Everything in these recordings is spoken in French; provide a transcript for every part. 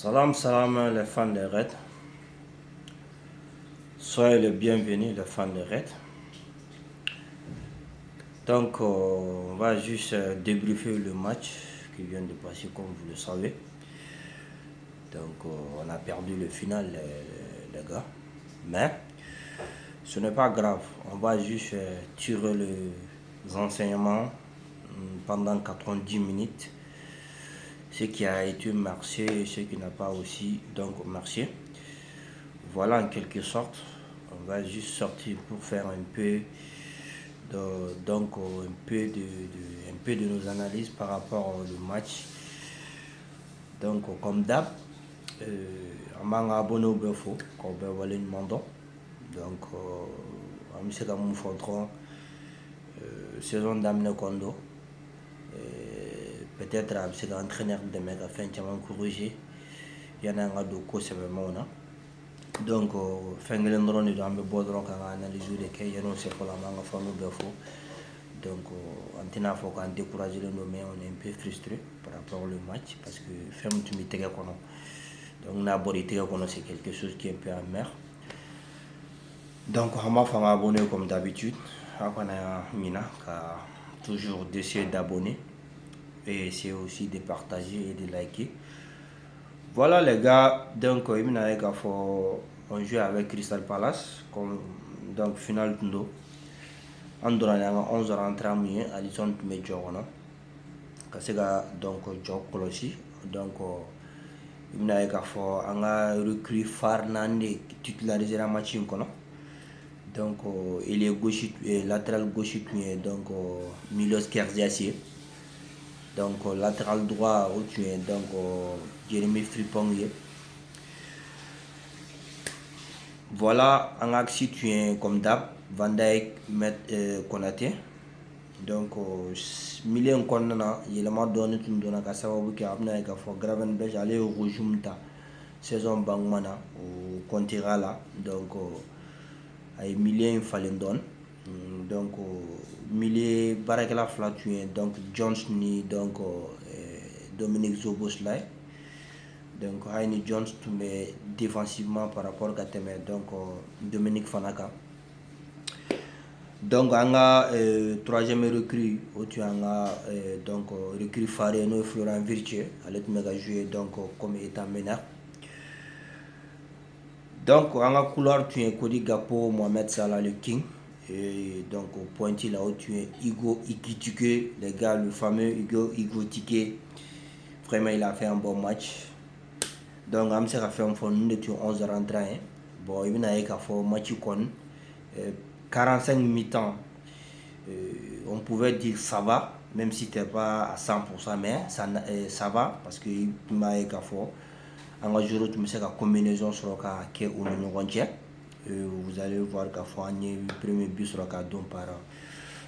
Salam salam les fans de Red. Soyez les bienvenus les fans de Red. Donc on va juste débriefer le match qui vient de passer comme vous le savez. Donc on a perdu le final les gars. Mais ce n'est pas grave. On va juste tirer les enseignements pendant 90 minutes. Ce qui a été marché et ce qui n'a pas aussi donc marché. Voilà en quelque sorte. On va juste sortir pour faire un peu un peu de nos analyses par rapport au match. Donc comme d'hab, on m'a abonné au Befo, qu'on va voir une mandon. Donc on me sait comme nous faudrons saison d'amener Kondo. Peut-être c'est l'entraîneur de mecs à faire un corrigé. Il y en a un de quoi c'est vraiment là. Donc fengelen dron ni ambe bodron ka analyse de kay yano c'est pour la manga fanu befo. Donc antina faut qu'on décourage le mais on est un peu frustré par rapport au match parce que femme tu m'étais kono. Donc na body tege kono c'est quelque chose qui est un peu amer. Donc on m'a fait abonner comme d'habitude. On a mina ka toujours d'essayer d'abonner et essayer aussi de partager et de liker. Voilà les gars, donc on joue avec Crystal Palace comme donc final tundo. On doit 11h30 Alison Medjorona. Kasega donc job colosi donc il a recruté Farnande titularisé la match kono. Donc il est gauche latéral gauche donc Milos Kerziasie. Donc latéral droit où tu es donc Jérémy Frimpong. Voilà un axe situé comme d'hab Van Dijk Konaté. Donc milieu konnana yelema doni tun dona ka sababu ke abna ka fo Gravenberch ale rejumta saison bangmana au Contigala donc ay milieu falen don donc milieu barakela flatué donc Jones ni donc Dominique Zoboslai donc Heine Jones tombé défensivement par rapport à Teme donc Dominique Fanaka. Donc on a troisième recrue où tu as donc recrue Fareno et Florent Virtue allait me jouer donc comme étant meneur. Donc on a couleur tu es Kodi Gapo Mohamed Salah le King et donc au pointil là où tu es Igo Ikitike les gars le fameux Igo Tike vraiment il a fait un bon match. Donc on a fait un fond de 11h30 bon il a fait un match con 45 mi-temps, on pouvait dire ça va, même si c'était pas à 100%, mais ça va parce que m'a fort. En jour tu me sais la combinaison sur le ou vous allez voir qu'à fois le premier but sur le don par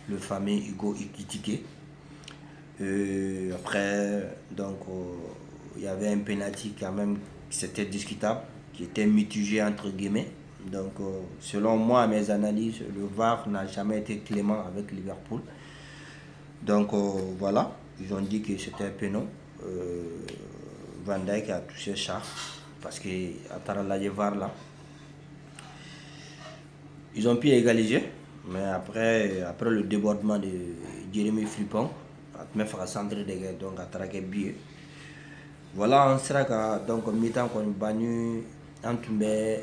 le fameux Igo Ikitike. Après donc il y avait un penalty quand même c'était discutable, qui était mitigé entre guillemets. Donc, selon moi, mes analyses, le VAR n'a jamais été clément avec Liverpool. Donc, voilà, ils ont dit que c'était un péno. Van Dijk a touché ça parce que à la VAR là, ils ont pu égaliser, mais après le débordement de Jérémy Frimpong, à faire centre de guerre, donc à traquer billet. Voilà, on sera donc mi-temps qu'on est banni en tombé.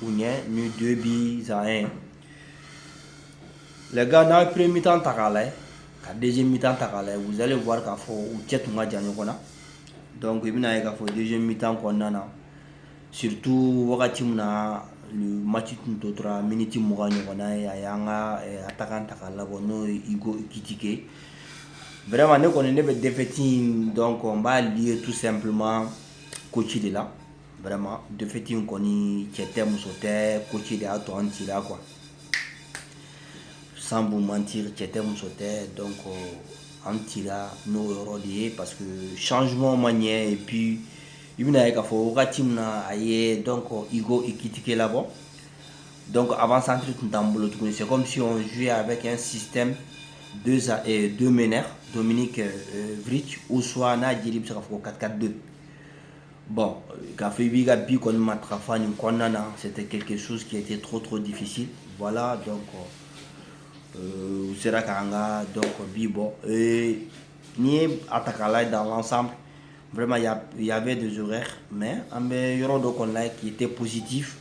Nous 2 buts à 1. Les gars, dans le premier mi-temps, la deuxième mi-temps, vous allez voir qu'il faut tête donc il y a le deuxième mi-temps qu'on a surtout le match d'autres minutes attaquant Igo Ikitike. Vraiment, nous connaissons des défaites, donc on va lier tout simplement coach de là. Vraiment, défaites qu'on y était musoté, coach de là, quoi. Sans vous mentir, c'était musoté, donc on tira nos euros parce que changement manière et puis il y a donc Igo Ikitike là-bas. Donc avant centre c'est comme si on jouait avec un système deux meneurs, Dominique Vrich ou soit na 4-4-2. Bon, Café Biga Bikon Matrafani Kwanana, c'était quelque chose qui était trop difficile. Voilà, donc, Sera Kanga, donc, Bibo. Et ni Atakala dans l'ensemble, vraiment, il y avait des horaires, mais il y a des qui étaient positifs.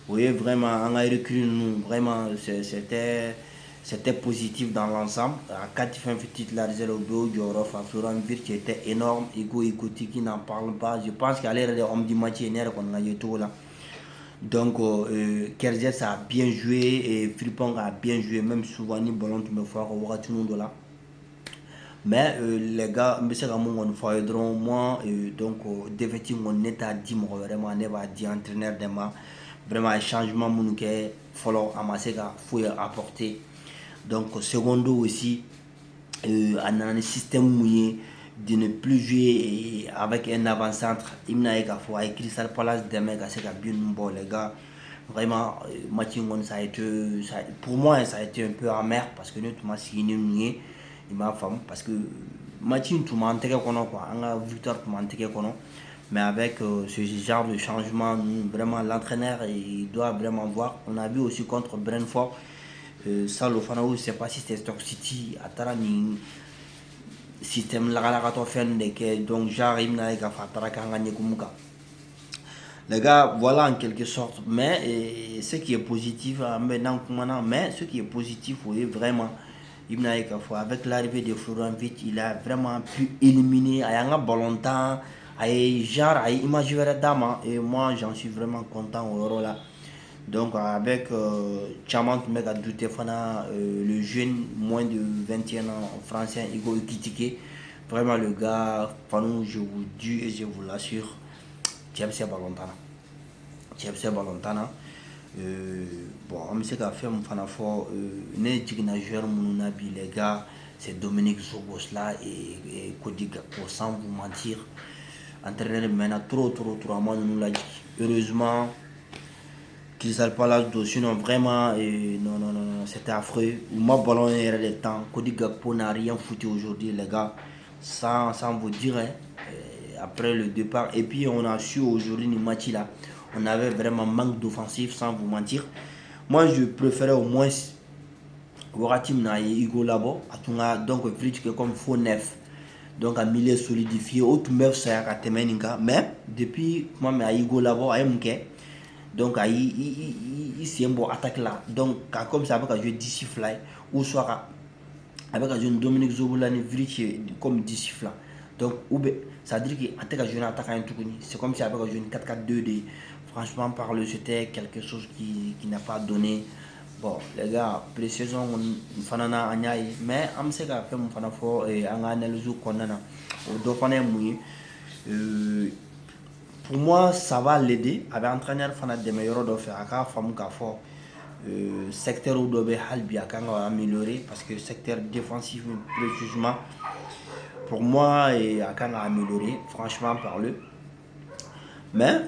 Oui, vraiment, on a recul, nous, vraiment, c'était positif dans l'ensemble. À 4 fins petites la au Europe, à Florent Ville qui était énorme. Ego qui n'en parle pas. Je pense qu'à l'ère des hommes du match, qu'on a eu tout là. Donc, Kerzes a bien joué et Frimpong a bien joué, même souvent, ni ballon, tu me fais là. Mais les gars, je sais que moi, donc, définitivement, on est à 10 mois, vraiment, on est à 10 entraîneurs de moi. Vraiment, un changement, mon que follow amasser, faut apporter. Donc, secondo aussi, on a un système mouillé de ne plus jouer avec un avant-centre. Il n'a pas écrit Crystal Palace des mecs, c'est bien bon, les gars. Vraiment, Mathieu, pour moi, ça a été un peu amer parce que nous, tout m'a signé, il m'a fait parce que Mathieu, tout m'a intégré, quoi. On a victoire, tout m'a intégré, mais avec ce genre de changement, vraiment, l'entraîneur, il doit vraiment voir. On a vu aussi contre Brentford, Salo Fanao, je ne sais pas si c'était Stock City, à Tarani système lagalagato fende que donc j'arrive na ka fatara kanga nyekumuka les gars voilà en quelque sorte mais ce qui est positif maintenant mais ce qui est positif oui vraiment avec l'arrivée de Florent Vite il a vraiment pu éliminer ayanga ballontan ay genre ay image dama et moi j'en suis vraiment content au rôle là. Donc avec Chaman qui m'a douté le jeune moins de 21 ans en français Igo Ekitike. Vraiment le gars, Fanou, je vous dis et je vous l'assure, Chelsea Balontana. Chelsea Balontana. Bon, on sait qu'à faire mon fanafort, né digna joueur Mounabi les gars, c'est Dominique Zobos là et Kodiga pour sans vous mentir. Entraîneur maintenant trop à moi nous l'a dit. Heureusement qu'ils n'ont pas là sinon vraiment non c'était affreux moi ballon era le temps Cody Gakpo n'a rien foutu aujourd'hui les gars sans vous dire hein, après le départ et puis on a su aujourd'hui le match là on avait vraiment manque d'offensif sans vous mentir moi je préférais au moins wakati na Igo Labo atunga donc Fritz comme faux neuf donc un milieu solidifié autre meuf ça a mais depuis moi mais Igo Labo a donc il s'est un bon attaque là donc comme ça avec un jeu d'ici fly ou soit avec un jeu Dominique Zobola ni comme d'ici fly donc ça veut dire qu'il attaque un jeu attaque un truc c'est comme si avec un jeu 4-4-2 franchement parle c'était quelque chose qui n'a pas donné bon les gars pré-saison on fanana anyai mais am se ka fait mon fana fo et en analyse konana o do fana mouillé pour moi ça va l'aider avec entraîneur fana de meilleur do faire aka famu ka fo secteur où doit halbi aka améliorer parce que secteur défensif précisément pour moi et aka améliorer franchement parler mais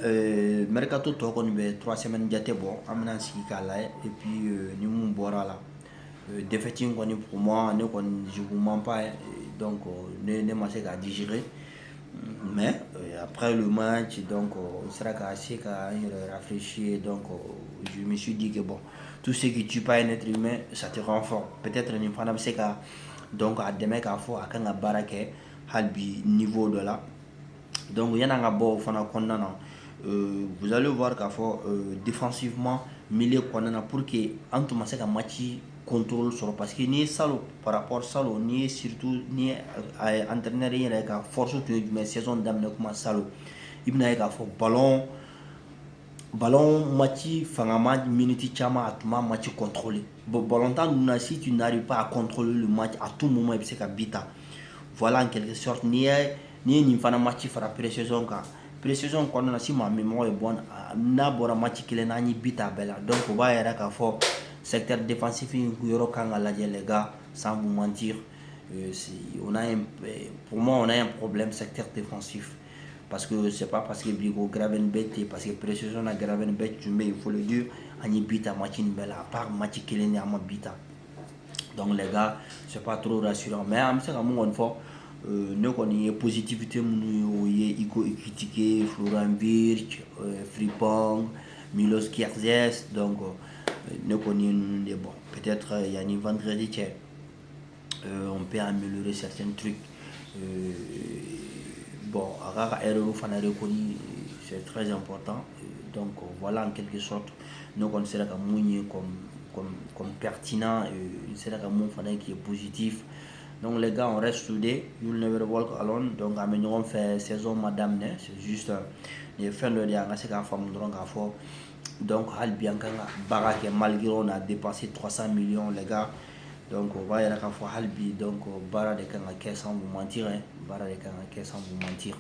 mercato to ko be 3 semaines jate bon amna siki kala et puis ni mun bora là défaiting pour moi ne kon je vous mens pas donc ne m'a à digérer mais après le match donc on sera assez qu'à réfléchir donc je me suis dit que bon tout ce qui tue pas un être humain ça te rend fort peut-être une fois c'est qu'à donc à demain qu'à fort à quand à barake halbi niveau de là donc il y en a un bon fana condamnant vous allez voir qu'à fort défensivement milieu condamnant pour que en tout cas match contrôle sur parce que ni salo par rapport salo ni surtout ni entraîneur yɛrɛ ka force tun ye jumɛn saison daminɛ kuma salo i bɛna ye k'a fɔ ballon match fangama minute caman a tun b'a match contrôler bon ballon tan ninnu na si tu n'arrives pas à contrôler le match à tout moment i bɛ se ka bi ta voilà en quelque sorte n'i ye nin fana match fara pré-saison kan pré-saison kɔnɔna na si maa min mɔgɔ ye bɔ n'a bɔra match kelen na an ye bi ta bɛɛ la donc o b'a yɛrɛ k'a fɔ secteur défensif yɔrɔ kan ka lajɛ les gars sans vous mentir pour moi on a un problème secteur défensif parce que c'est pas parce que Bigo Gravenberch parce que précision na Gravenberch il faut le dire an ye bita match in bɛɛ la à part match kelen ni an ma bita donc les gars c'est pas trop rassurant mais an bɛ se ka mun kɔni fɔ ne kɔni ye positivité minnu ye iko critiqué Florian Wirtz, Frimpong, Milos Kerkez, donc ne kɔni ye ninnu de bon peut-être yanni vendredi cɛ on peut améliorer certains trucs. Bon, a ka erreur fana reconnu, c'est très important. Donc voilà en quelque sorte ne kɔni sera ka mun ye comme pertinent, il sera ka mun fana qui est positif. Donc les gars, on reste soudés, you'll never walk alone. Donc à on fait saison madame, c'est juste les fins de l'année, c'est qu'à femme k'a fɔ. Donc hal bien kan baga ke malgré on a dépensé 300 millions les gars. Donc on va y aller à fois halbi donc bara de kan ka sans vous mentir hein, bara de kan ka sans vous mentir.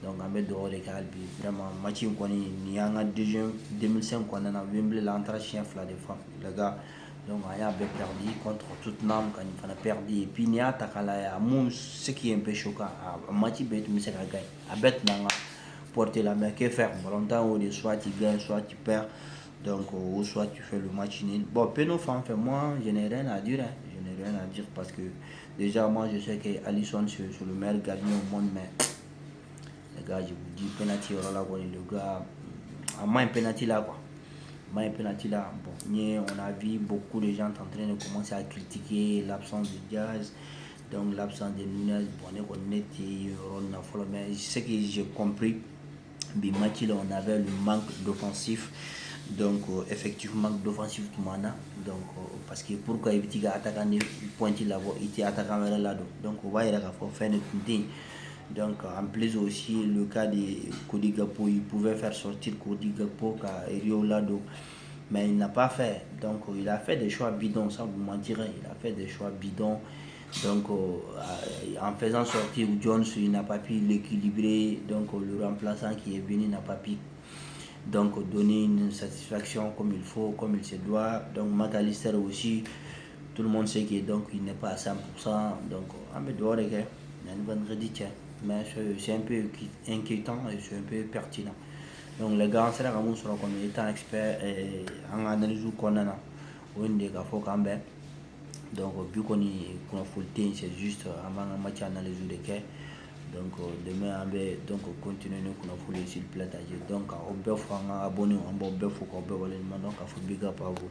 Donc on met dehors les gars halbi vraiment match ko ni anga deuxième 2005 on a Wembley l'entrée chien fla de France les gars. Donc on a perdu contre Tottenham quand il fallait perdre et puis ni atakala ya mum ce qui est un peu choquant match bet mais c'est la gagne à bet nanga porter la main que faire longtemps où soit tu gagnes soit tu perds donc ou soit tu fais le match nul. Bon Peno fait moi je n'ai rien à dire hein. Je n'ai rien à dire parce que déjà moi je sais que Alisson c'est le meilleur gardien au monde mais les gars je vous dis penalty là le gars à moins penalty là quoi. Un penalty là, bon, on a vu beaucoup de gens en train de commencer à critiquer l'absence de Diaz, donc l'absence de Nunez, bon, mais ce que j'ai compris, match là, on avait le manque d'offensif, donc effectivement manque d'offensif tout le donc parce que pourquoi il était attaquant pointé là, il était attaquant là, donc on va y aller à faire une donc en plus aussi le cas de Cody Gakpo, il pouvait faire sortir Cody Gakpo et Rio Lado, mais il n'a pas fait. Donc il a fait des choix bidons, ça vous mentirez, il a fait des choix bidons. Donc en faisant sortir Jones, il n'a pas pu l'équilibrer. Donc le remplaçant qui est venu n'a pas pu donc donner une satisfaction comme il faut, comme il se doit. Donc McAllister aussi, tout le monde sait qu'il n'est pas à 100%. Donc on me doit il y a une vendredi tiens. Mais c'est un peu inquiétant et c'est un peu pertinent. Donc les gars, c'est là qu'on sera comme étant expert en analyse qu'on a ou une des gars faut quand même. Donc vu qu'on a full team, c'est juste avant un match analyse de cas. Donc demain on va donc continuer qu'on a full s'il plaît. Donc on peut faire un abonné, on peut faire qu'on peut donc il faut big up à vous.